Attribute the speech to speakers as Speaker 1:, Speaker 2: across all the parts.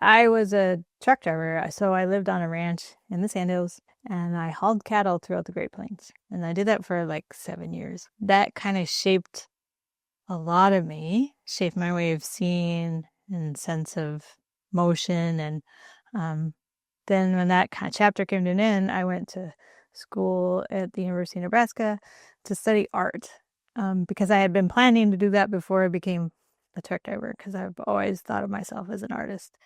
Speaker 1: I was a truck driver, so I lived on a ranch in the Sandhills and I hauled cattle throughout the Great Plains. And I did that for like 7 years. That kind of shaped a lot of me, shaped my way of seeing and sense of motion. And then when that kind of chapter came to an end, I went to school at the University of Nebraska to study art because I had been planning to do that before I became a truck driver because I've always thought of myself as an artist.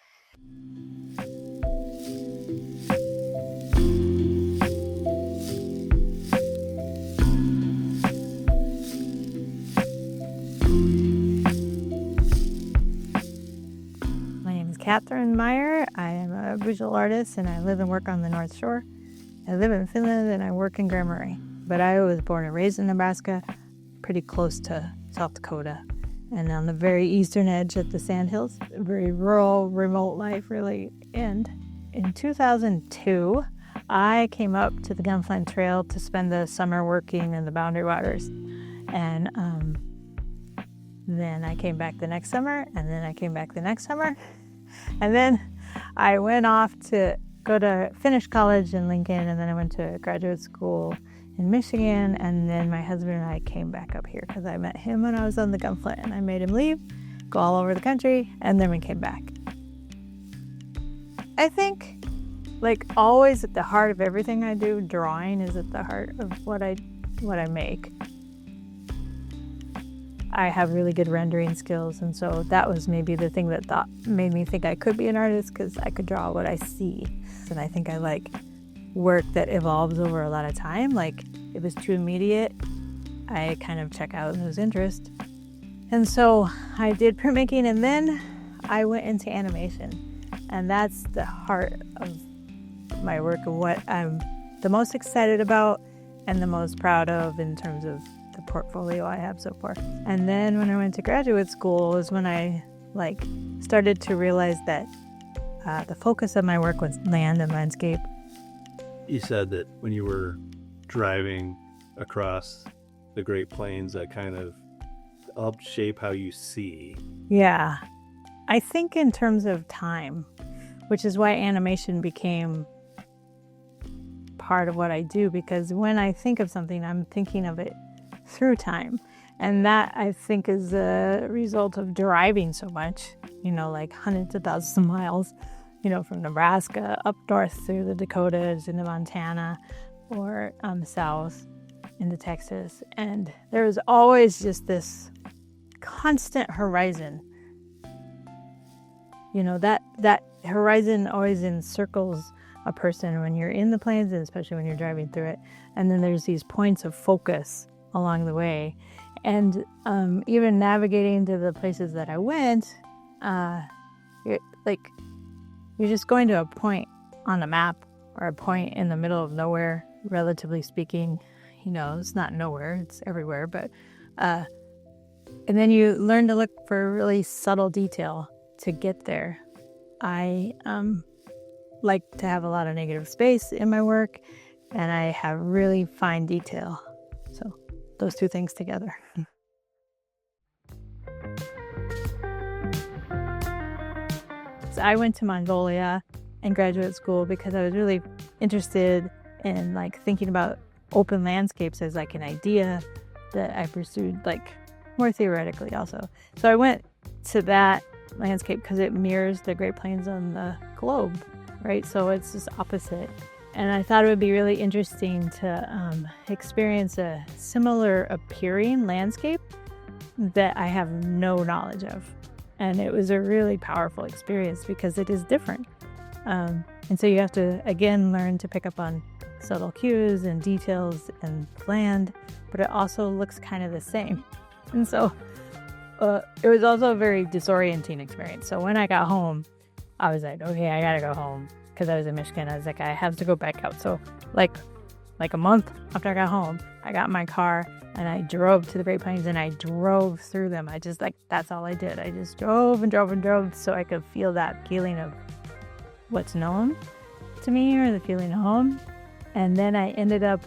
Speaker 1: My name is Catherine Meier. I am a visual artist and I live and work on the North Shore. I live in Finland and I work in Grand Marais. But I was born and raised in Nebraska, pretty close to South Dakota. And on the very eastern edge of the Sandhills, a very rural, remote life, really. And in 2002, I came up to the Gunflint Trail to spend the summer working in the Boundary Waters. And then I came back the next summer, and then I came back the next summer. And then I went off to go to finish college in Lincoln, and then I went to graduate school in Michigan, and then my husband and I came back up here because I met him when I was on the Gunflint, and I made him leave, go all over the country, and then we came back. I think, like always at the heart of everything I do, drawing is at the heart of what I make. I have really good rendering skills, and so that was maybe the thing that made me think I could be an artist, because I could draw what I see. And I think I like work that evolves over a lot of time. Like if it's too immediate, I kind of check out and lose interest. And so I did printmaking, and then I went into animation. And that's the heart of my work and what I'm the most excited about and the most proud of in terms of the portfolio I have so far. And then when I went to graduate school was when I started to realize that the focus of my work was land and landscape.
Speaker 2: You said that when you were driving across the Great Plains, that kind of helped shape how you see.
Speaker 1: Yeah. I think in terms of time, which is why animation became part of what I do, because when I think of something, I'm thinking of it through time. And that, I think, is a result of driving so much, like hundreds of thousands of miles, from Nebraska up north through the Dakotas into Montana, or south into Texas. And there was always just this constant horizon. That horizon always encircles a person when you're in the plains, and especially when you're driving through it. And then there's these points of focus along the way. And even navigating to the places that I went, you're just going to a point on a map, or a point in the middle of nowhere, relatively speaking. It's not nowhere, it's everywhere. But and then you learn to look for really subtle detail to get there. I like to have a lot of negative space in my work, and I have really fine detail. So those two things together. So I went to Mongolia in graduate school because I was really interested in thinking about open landscapes as an idea that I pursued more theoretically also. So I went to that landscape because it mirrors the Great Plains on the globe, right? So it's just opposite. And I thought it would be really interesting to experience a similar appearing landscape that I have no knowledge of. And it was a really powerful experience because it is different. And so you have to, again, learn to pick up on subtle cues and details and land, but it also looks kind of the same. And so it was also a very disorienting experience. So when I got home, I was like, okay, I gotta go home. Because I was in Michigan, I was like, I have to go back out. So like a month after I got home, I got in my car and I drove to the Great Plains, and I drove through them. I just that's all I did. I just drove and drove and drove so I could feel that feeling of what's known to me, or the feeling of home. And then I ended up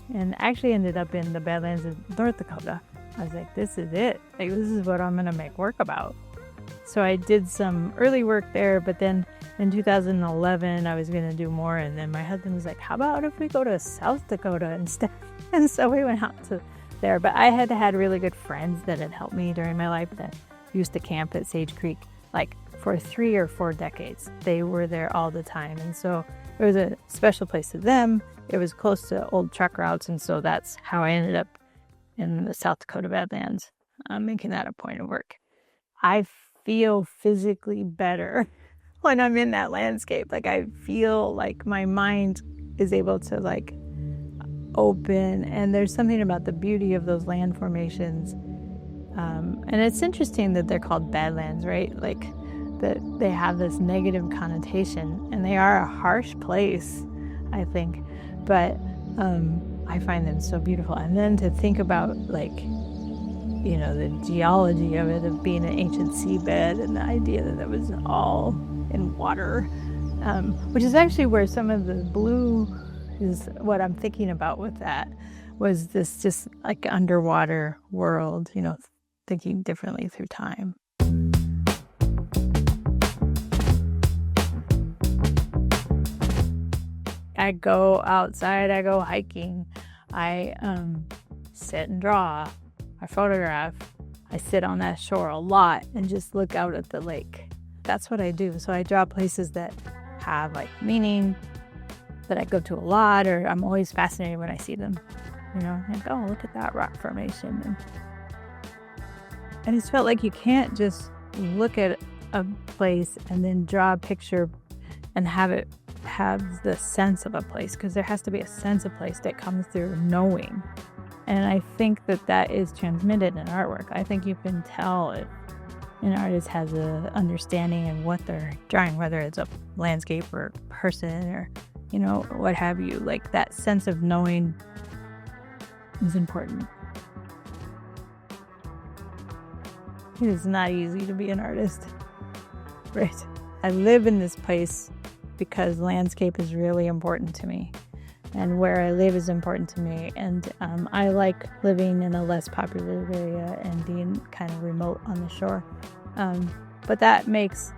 Speaker 1: in the Badlands of North Dakota. I was like, this is it. This is what I'm going to make work about. So I did some early work there, but then in 2011, I was going to do more. And then my husband was like, how about if we go to South Dakota instead? And so we went out to there. But I had really good friends that had helped me during my life that used to camp at Sage Creek, like for 3 or 4 decades. They were there all the time. And so it was a special place to them. It was close to old truck routes. And so that's how I ended up in the South Dakota Badlands, making that a point of work. I feel physically better when I'm in that landscape. Like I feel like my mind is able to like open, and there's something about the beauty of those land formations. And it's interesting that they're called Badlands, right? Like that they have this negative connotation, and they are a harsh place, I think. But I find them so beautiful. And then to think about like, you know, the geology of it, of being an ancient seabed, and the idea that it was all in water, which is actually where some of the blue is what I'm thinking about with that, was this just like underwater world, you know, thinking differently through time. I go outside, I go hiking, I sit and draw, I photograph, I sit on that shore a lot and just look out at the lake. That's what I do. So I draw places that have like meaning, that I go to a lot, or I'm always fascinated when I see them. You know, like, oh, look at that rock formation. And it's felt like you can't just look at a place and then draw a picture and have it have the sense of a place, because there has to be a sense of place that comes through knowing. And I think that that is transmitted in artwork. I think you can tell if an artist has an understanding of what they're drawing, whether it's a landscape or a person or, you know, what have you. Like that sense of knowing is important. It is not easy to be an artist, right? I live in this place because landscape is really important to me, and where I live is important to me. And I like living in a less populated area and being kind of remote on the shore. But that makes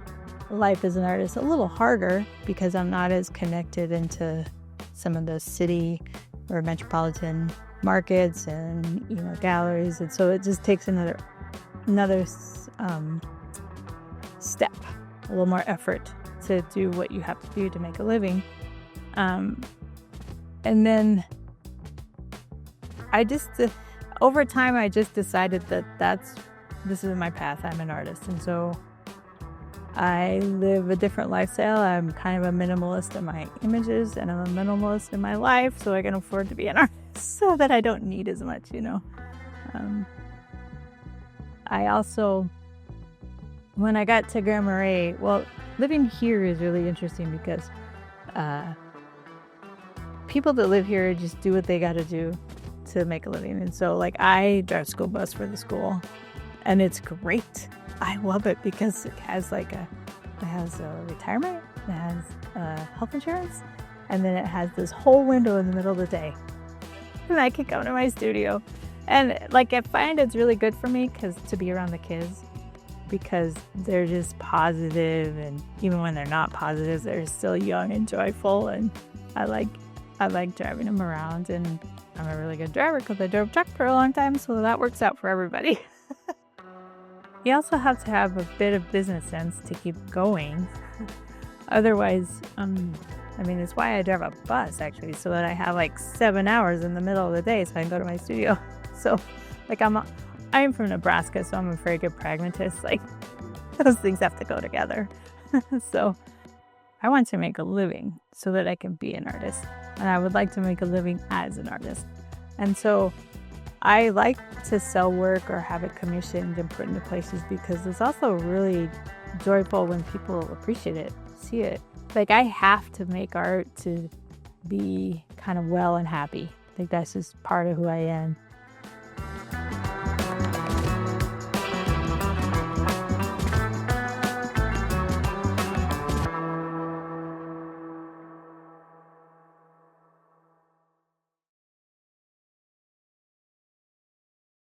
Speaker 1: life as an artist a little harder because I'm not as connected into some of the city or metropolitan markets and, you know, galleries. And so it just takes another step, a little more effort to do what you have to do to make a living. And then I just, over time, I just decided that this is my path. I'm an artist. And so I live a different lifestyle. I'm kind of a minimalist in my images, and I'm a minimalist in my life, so I can afford to be an artist so that I don't need as much, you know. I also, when I got to Grand Marais, well, living here is really interesting because people that live here just do what they got to do to make a living. And so, like, I drive school bus for the school, and it's great. I love it because it has a retirement, it has health insurance, and then it has this whole window in the middle of the day, and I can come to my studio. And like, I find it's really good for me to be around the kids, because they're just positive, and even when they're not positive, they're still young and joyful, and I like driving them around. And I'm a really good driver because I drove truck for a long time, so that works out for everybody. You also have to have a bit of business sense to keep going. Otherwise, it's why I drive a bus, actually, so that I have like 7 hours in the middle of the day so I can go to my studio. So, like, I'm from Nebraska, so I'm a very good pragmatist. Like, those things have to go together. So I want to make a living so that I can be an artist. And I would like to make a living as an artist. And so I like to sell work or have it commissioned and put into places, because it's also really joyful when people appreciate it, see it. Like, I have to make art to be kind of well and happy. I think that's just part of who I am.